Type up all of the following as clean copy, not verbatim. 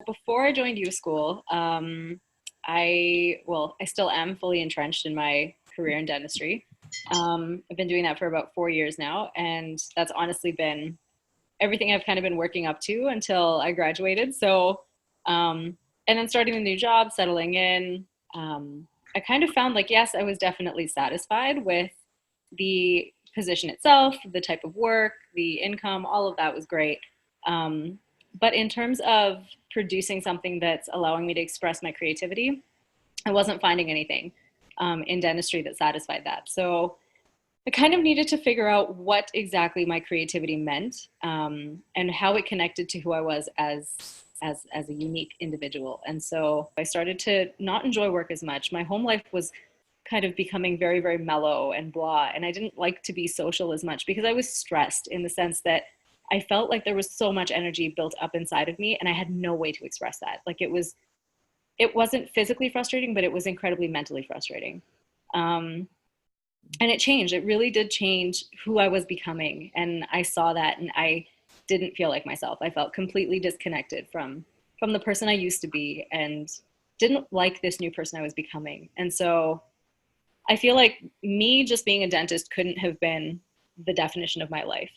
before I joined YuSchool, I still am fully entrenched in my career in dentistry. I've been doing that for about 4 years now, and that's honestly been everything I've kind of been working up to until I graduated. And then starting a new job, settling in, I kind of found like, yes, I was definitely satisfied with the position itself, the type of work, the income, all of that was great. Um, but in terms of producing something that's allowing me to express my creativity, I wasn't finding anything in dentistry that satisfied that. So I kind of needed to figure out what exactly my creativity meant, and how it connected to who I was as a unique individual. And so I started to not enjoy work as much. My home life was kind of becoming very, very mellow and blah. And I didn't like to be social as much because I was stressed in the sense that I felt like there was so much energy built up inside of me and I had no way to express that. Like it wasn't physically frustrating, but it was incredibly mentally frustrating. Um, and it changed. It really did change who I was becoming. And I saw that and I didn't feel like myself. I felt completely disconnected from the person I used to be and didn't like this new person I was becoming. And so I feel like me just being a dentist couldn't have been the definition of my life.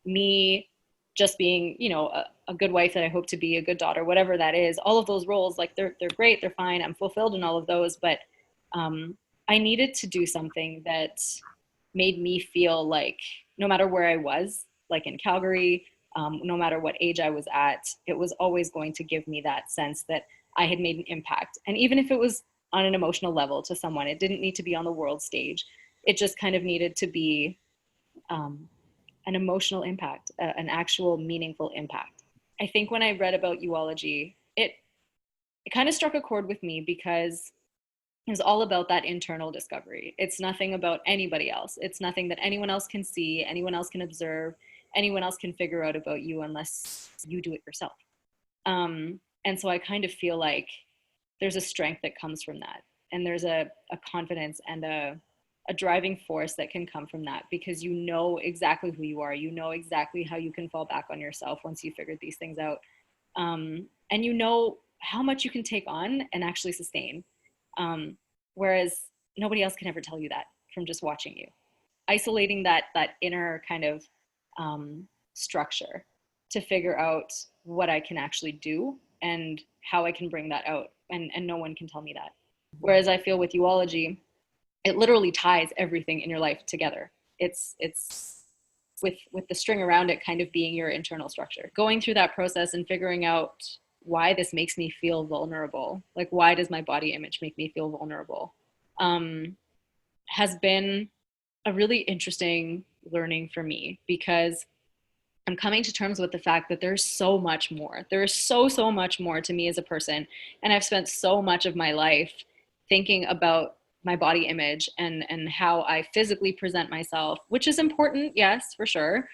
Me just being, a good wife that I hope to be, a good daughter, whatever that is, all of those roles, like they're great, they're fine. I'm fulfilled in all of those, but I needed to do something that made me feel like no matter where I was, like in Calgary, no matter what age I was at, it was always going to give me that sense that I had made an impact. And even if it was on an emotional level to someone, it didn't need to be on the world stage. It just kind of needed to be um, an emotional impact, an actual meaningful impact. I think when I read about uology, it kind of struck a chord with me because it was all about that internal discovery. It's nothing about anybody else. It's nothing that anyone else can see, anyone else can observe, anyone else can figure out about you unless you do it yourself. And so I kind of feel like there's a strength that comes from that. And there's a confidence and a driving force that can come from that because you know exactly who you are. You know exactly how you can fall back on yourself once you figured these things out. And you know how much you can take on and actually sustain. Whereas nobody else can ever tell you that from just watching you. Isolating that inner kind of structure to figure out what I can actually do and how I can bring that out. And no one can tell me that. Whereas I feel with uology, it literally ties everything in your life together. It's with the string around it kind of being your internal structure. Going through that process and figuring out why this makes me feel vulnerable, like why does my body image make me feel vulnerable, has been a really interesting learning for me because I'm coming to terms with the fact that there's so much more. There is so much more to me as a person. And I've spent so much of my life thinking about my body image and how I physically present myself, which is important, yes, for sure,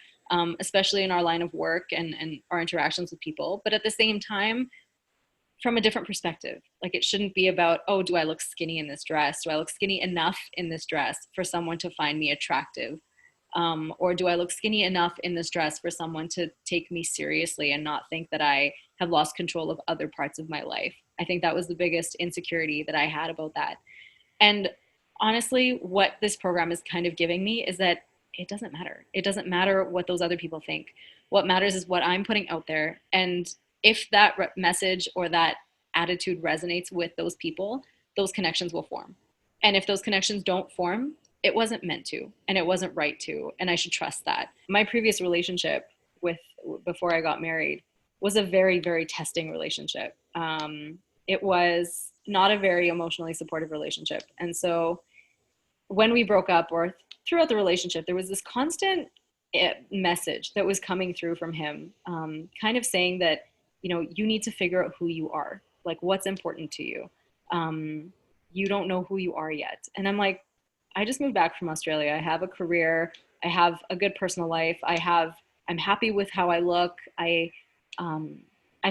especially in our line of work and our interactions with people. But at the same time, from a different perspective, like it shouldn't be about, oh, do I look skinny in this dress? Do I look skinny enough in this dress for someone to find me attractive? Or do I look skinny enough in this dress for someone to take me seriously and not think that I have lost control of other parts of my life? I think that was the biggest insecurity that I had about that. And honestly, what this program is kind of giving me is that it doesn't matter. It doesn't matter what those other people think. What matters is what I'm putting out there. And if that message or that attitude resonates with those people, those connections will form. And if those connections don't form, it wasn't meant to, and it wasn't right to, and I should trust that. My previous relationship before I got married was a very, very testing relationship. It was not a very emotionally supportive relationship. And so when we broke up or throughout the relationship, there was this constant message that was coming through from him, kind of saying that, you need to figure out who you are, like what's important to you. You don't know who you are yet. And I'm like, I just moved back from Australia. I have a career. I have a good personal life. I'm happy with how I look. I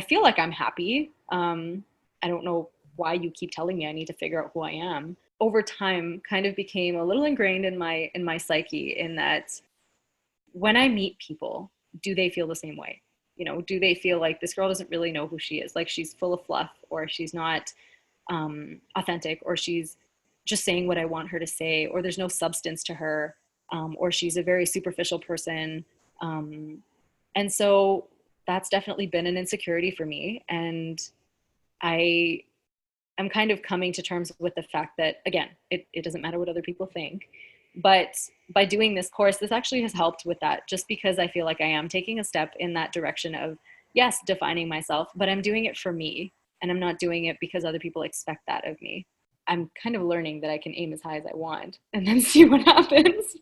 feel like I'm happy. I don't know why you keep telling me I need to figure out who I am. Over time, kind of became a little ingrained in my psyche in that when I meet people, do they feel the same way? do they feel like this girl doesn't really know who she is? Like she's full of fluff, or she's not authentic, or she's just saying what I want her to say, or there's no substance to her, or she's a very superficial person. And so that's definitely been an insecurity for me. And I am kind of coming to terms with the fact that, again, it doesn't matter what other people think. But by doing this course, this actually has helped with that, just because I feel like I am taking a step in that direction of, yes, defining myself, but I'm doing it for me. And I'm not doing it because other people expect that of me. I'm kind of learning that I can aim as high as I want and then see what happens.